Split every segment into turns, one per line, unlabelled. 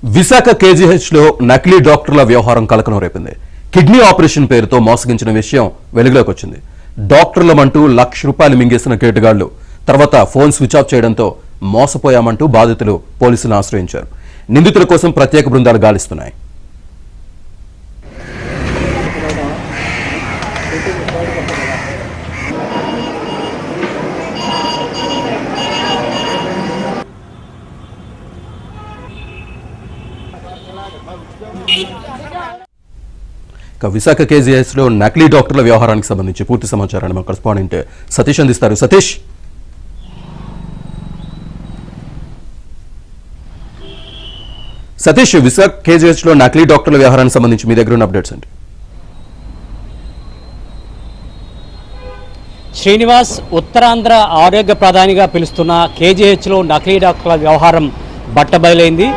విశాఖ కేజీహెచ్లో నకిలీ డాక్టర్ల వ్యవహారం కలకలం రేపింది. కిడ్నీ ఆపరేషన్ పేరుతో మోసగించిన విషయం వెలుగులోకి వచ్చింది. డాక్టర్లమంటూ ₹1,00,000 మింగేసిన కేటుగాళ్లు తర్వాత ఫోన్ స్విచ్ ఆఫ్ చేయడంతో మోసపోయామంటూ బాధితులు పోలీసులను ఆశ్రయించారు. నిందితుల కోసం ప్రత్యేక బృందాలు గాలిస్తున్నాయి. విశాఖ కేజీఎస్లో నకిలీ డాక్టర్ల వ్యవహారానికి సంబంధించి పూర్తి సమాచారాన్ని మా కరెస్పాండెంట్ సతీష్ అందిస్తారు. సతీష్, విశాఖ కేజీఎస్లో నకిలీ డాక్టర్ల వ్యవహారానికి సంబంధించి మీ దగ్గర ఉన్న అప్డేట్స్ ఏంటి?
శ్రీనివాస్, ఉత్తరాంధ్ర ఆరోగ్య ప్రధానిగా పిలుస్తున్న కేజీహెచ్లో నకిలీ డాక్టర్ల వ్యవహారం బట్టబయలైంది.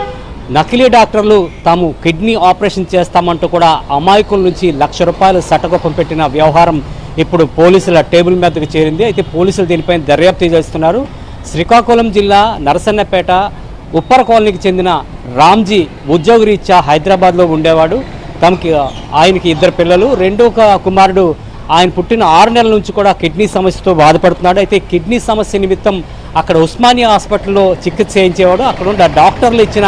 నకిలీ డాక్టర్లు తాము కిడ్నీ ఆపరేషన్ చేస్తామంటూ కూడా అమాయకుల నుంచి ₹1,00,000 సటగొప్పం పెట్టిన వ్యవహారం ఇప్పుడు పోలీసుల టేబుల్ మీదకు చేరింది. అయితే పోలీసులు దీనిపై దర్యాప్తు చేస్తున్నారు. శ్రీకాకుళం జిల్లా నరసన్నపేట ఉప్పర కాలనీకి చెందిన రామ్జీ ఉద్యోగరీత్యా హైదరాబాద్లో ఉండేవాడు. ఆయనకి 2 పిల్లలు. రెండో కుమారుడు ఆయన పుట్టిన 6 నెలల నుంచి కూడా కిడ్నీ సమస్యతో బాధపడుతున్నాడు. అయితే కిడ్నీ సమస్య నిమిత్తం అక్కడ ఉస్మానియా హాస్పిటల్లో చికిత్స చేయించేవాడు. అక్కడ ఉన్న డాక్టర్లు ఇచ్చిన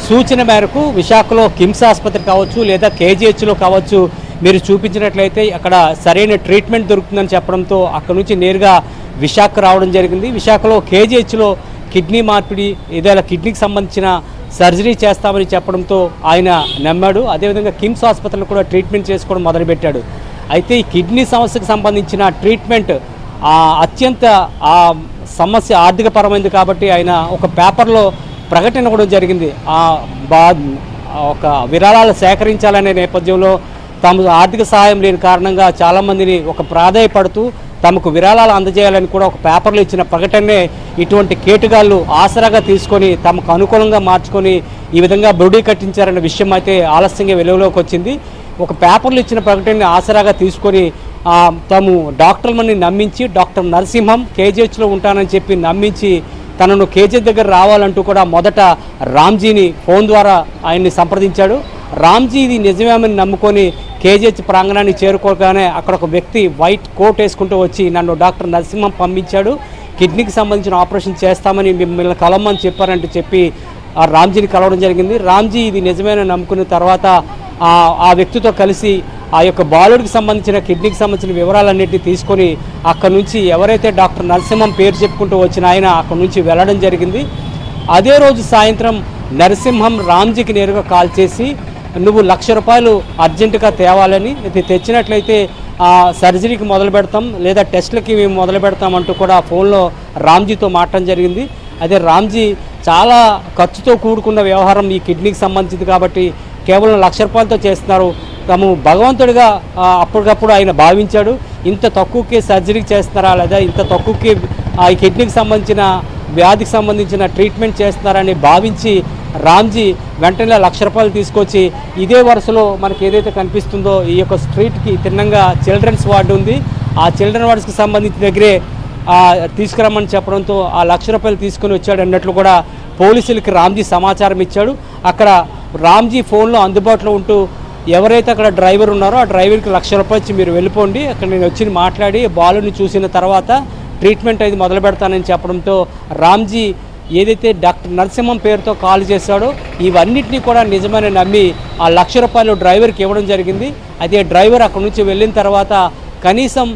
సూచన మేరకు విశాఖలో కిమ్స్ ఆసుపత్రి కావచ్చు లేదా కేజీహెచ్లో కావచ్చు మీరు చూపించినట్లయితే అక్కడ సరైన ట్రీట్మెంట్ దొరుకుతుందని చెప్పడంతో అక్కడ నుంచి నేరుగా విశాఖ రావడం జరిగింది. విశాఖలో కేజీహెచ్లో కిడ్నీ మార్పిడి ఏదైనా కిడ్నీకి సంబంధించిన సర్జరీ చేస్తామని చెప్పడంతో ఆయన నమ్మాడు. అదేవిధంగా కిమ్స్ ఆసుపత్రిలో కూడా ట్రీట్మెంట్ చేసుకోవడం మొదలుపెట్టాడు. అయితే ఈ కిడ్నీ సమస్యకు సంబంధించిన ట్రీట్మెంట్ అత్యంత సమస్య ఆర్థికపరమైంది కాబట్టి ఆయన ఒక పేపర్లో ప్రకటన కూడా జరిగింది. ఒక విరాళాలు సేకరించాలనే నేపథ్యంలో తమ ఆర్థిక సహాయం లేని కారణంగా చాలామందిని ఒక ప్రాధాయపడుతూ తమకు విరాళాలు అందజేయాలని కూడా ఒక పేపర్లో ఇచ్చిన ప్రకటనే ఇటువంటి కేటుగాళ్ళు ఆసరాగా తీసుకొని తమకు అనుకూలంగా మార్చుకొని ఈ విధంగా బురుడీ కట్టించారనే విషయం అయితే ఆలస్యంగా వెలుగులోకి వచ్చింది. ఒక పేపర్లు ఇచ్చిన ప్రకటనని ఆసరాగా తీసుకొని తాము డాక్టర్లని నమ్మించి డాక్టర్ నరసింహం కేజీహెచ్లో ఉంటానని చెప్పి నమ్మించి తనను కేజీహెచ్ దగ్గర రావాలంటూ కూడా మొదట రామ్జీని ఫోన్ ద్వారా ఆయన్ని సంప్రదించాడు. రామ్జీ ఇది నిజమేమని నమ్ముకొని కేజీహెచ్ ప్రాంగణాన్ని చేరుకోగానే అక్కడ ఒక వ్యక్తి వైట్ కోట్ వేసుకుంటూ వచ్చి నన్ను డాక్టర్ నరసింహం పంపించాడు, కిడ్నీకి సంబంధించిన ఆపరేషన్ చేస్తామని మిమ్మల్ని కలవమని చెప్పారంటూ చెప్పి ఆ రామ్జీని కలవడం జరిగింది. రామ్జీ ఇది నిజమేనని నమ్ముకున్న తర్వాత ఆ వ్యక్తితో కలిసి ఆ యొక్క బాలుడికి సంబంధించిన కిడ్నీకి సంబంధించిన వివరాలన్నింటినీ తీసుకొని అక్కడ నుంచి ఎవరైతే డాక్టర్ నరసింహం పేరు చెప్పుకుంటూ వచ్చిన ఆయన అక్కడ నుంచి వెళ్ళడం జరిగింది. అదే రోజు సాయంత్రం నరసింహం రామ్జీకి నేరుగా కాల్ చేసి నువ్వు ₹1,00,000 అర్జెంటుగా తేవాలని, తెచ్చినట్లయితే సర్జరీకి మొదలు పెడతాం లేదా టెస్టులకి మేము మొదలు పెడతాం అంటూ కూడా ఫోన్లో రామ్జీతో మాట్లాడడం జరిగింది. అదే రామ్జీ చాలా ఖర్చుతో కూడుకున్న వ్యవహారం ఈ కిడ్నీకి సంబంధించింది కాబట్టి కేవలం ₹1,00,000తో చేస్తున్నారు, తాము భగవంతుడిగా అప్పటికప్పుడు ఆయన భావించాడు. ఇంత తక్కువకే సర్జరీకి చేస్తున్నారా లేదా ఇంత తక్కువకే ఈ కిడ్నీకి సంబంధించిన వ్యాధికి సంబంధించిన ట్రీట్మెంట్ చేస్తున్నారని భావించి రామ్జీ వెంటనే ₹1,00,000 తీసుకొచ్చి ఇదే వరుసలో మనకి ఏదైతే కనిపిస్తుందో ఈ యొక్క స్ట్రీట్కి తిన్నంగా చిల్డ్రన్స్ వార్డు ఉంది, ఆ చిల్డ్రన్ వార్డ్స్కి సంబంధించిన దగ్గరే తీసుకురమ్మని చెప్పడంతో ఆ ₹1,00,000 తీసుకొని వచ్చాడు అన్నట్లు కూడా పోలీసులకి రామ్జీ సమాచారం ఇచ్చాడు. అక్కడ రామ్జీ ఫోన్లో అందుబాటులో ఉంటూ ఎవరైతే అక్కడ డ్రైవర్ ఉన్నారో ఆ డ్రైవర్కి ₹1,00,000 ఇచ్చి మీరు వెళ్ళిపోండి, అక్కడ నేను వచ్చి మాట్లాడి బాలుని చూసిన తర్వాత ట్రీట్మెంట్ అది మొదలు పెడతానని చెప్పడంతో రామ్జీ ఏదైతే డాక్టర్ నరసింహం పేరుతో కాల్ చేశాడో ఇవన్నిటినీ కూడా నిజమని నమ్మి ఆ ₹1,00,000 డ్రైవర్కి ఇవ్వడం జరిగింది. అదే డ్రైవర్ అక్కడ నుంచి వెళ్ళిన తర్వాత కనీసం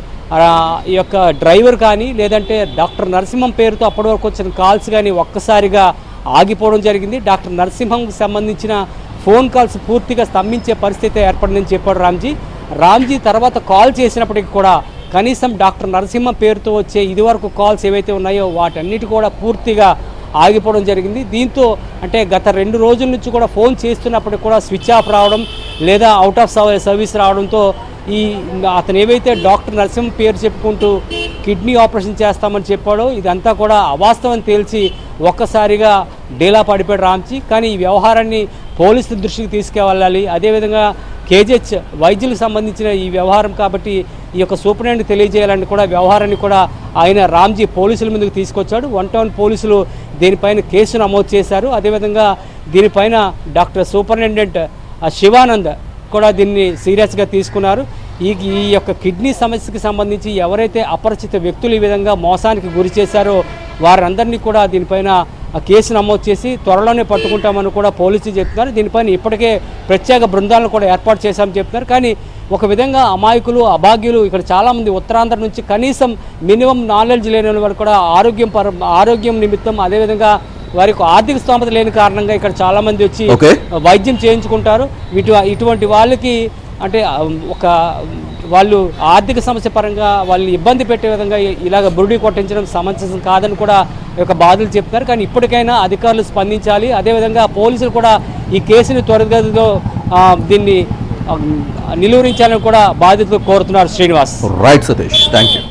ఈ యొక్క డ్రైవర్ కానీ లేదంటే డాక్టర్ నరసింహం పేరుతో అప్పటి వరకు వచ్చిన కాల్స్ కానీ ఒక్కసారిగా ఆగిపోవడం జరిగింది. డాక్టర్ నరసింహంకి సంబంధించిన ఫోన్ కాల్స్ పూర్తిగా స్తంభించే పరిస్థితి ఏర్పడిందని చెప్పాడు రామ్జీ. తర్వాత కాల్ చేసినప్పటికీ కూడా కనీసం డాక్టర్ నరసింహం పేరుతో వచ్చే ఇదివరకు కాల్స్ ఏవైతే ఉన్నాయో వాటన్నిటి కూడా పూర్తిగా ఆగిపోవడం జరిగింది. దీంతో అంటే గత 2 రోజుల నుంచి కూడా ఫోన్ చేస్తున్నప్పటికి కూడా స్విచ్ ఆఫ్ రావడం లేదా అవుట్ ఆఫ్ సర్వీస్ రావడంతో అతను ఏవైతే డాక్టర్ నరసింహం పేరు చెప్పుకుంటూ కిడ్నీ ఆపరేషన్ చేస్తామని చెప్పాడో ఇదంతా కూడా అవాస్తవం తేల్చి ఒక్కసారిగా డీలా పడిపోయాడు రామ్జీ. కానీ ఈ వ్యవహారాన్ని పోలీసుల దృష్టికి తీసుకువెళ్ళాలి, అదేవిధంగా కేజీహెచ్ వైద్యులకు సంబంధించిన ఈ వ్యవహారం కాబట్టి ఈ యొక్క సూపరింటెండెంట్కి తెలియజేయాలని కూడా వ్యవహారాన్ని కూడా ఆయన రామ్జీ పోలీసుల ముందుకు తీసుకొచ్చాడు. 1 టౌన్ పోలీసులు దీనిపైన కేసు నమోదు చేశారు. అదేవిధంగా దీనిపైన డాక్టర్ సూపరింటెండెంట్ శివానంద్ కూడా దీన్ని సీరియస్గా తీసుకున్నారు. ఈ యొక్క కిడ్నీ సమస్యకి సంబంధించి ఎవరైతే అపరిచిత వ్యక్తులు ఈ విధంగా మోసానికి గురి చేశారో వారందరినీ కూడా దీనిపైన కేసు నమోదు చేసి త్వరలోనే పట్టుకుంటామని కూడా పోలీసులు చెప్తున్నారు. దీనిపైన ఇప్పటికే ప్రత్యేక బృందాలను కూడా ఏర్పాటు చేశామని చెప్తున్నారు. కానీ ఒక విధంగా అమాయకులు అభాగ్యులు ఇక్కడ చాలామంది ఉత్తరాంధ్ర నుంచి కనీసం మినిమం నాలెడ్జ్ లేని వారు కూడా ఆరోగ్యం నిమిత్తం అదేవిధంగా వారికి ఆర్థిక స్తోమత లేని కారణంగా ఇక్కడ చాలామంది వచ్చి వైద్యం చేయించుకుంటారు. ఇటువంటి వాళ్ళకి అంటే ఒక వాళ్ళు ఆర్థిక సమస్య పరంగా వాళ్ళు ఇబ్బంది పెట్టే విధంగా ఇలాగ బురుడి కొట్టించడం సమంజసం కాదని కూడా ఒక బాధలు చెప్తున్నారు. కానీ ఇప్పటికైనా అధికారులు స్పందించాలి. అదేవిధంగా పోలీసులు కూడా ఈ కేసుని త్వరగతిలో దీన్ని నిలువరించాలని కూడా బాధితులు కోరుతున్నారు. Srinivas.
Right Satish, thank you.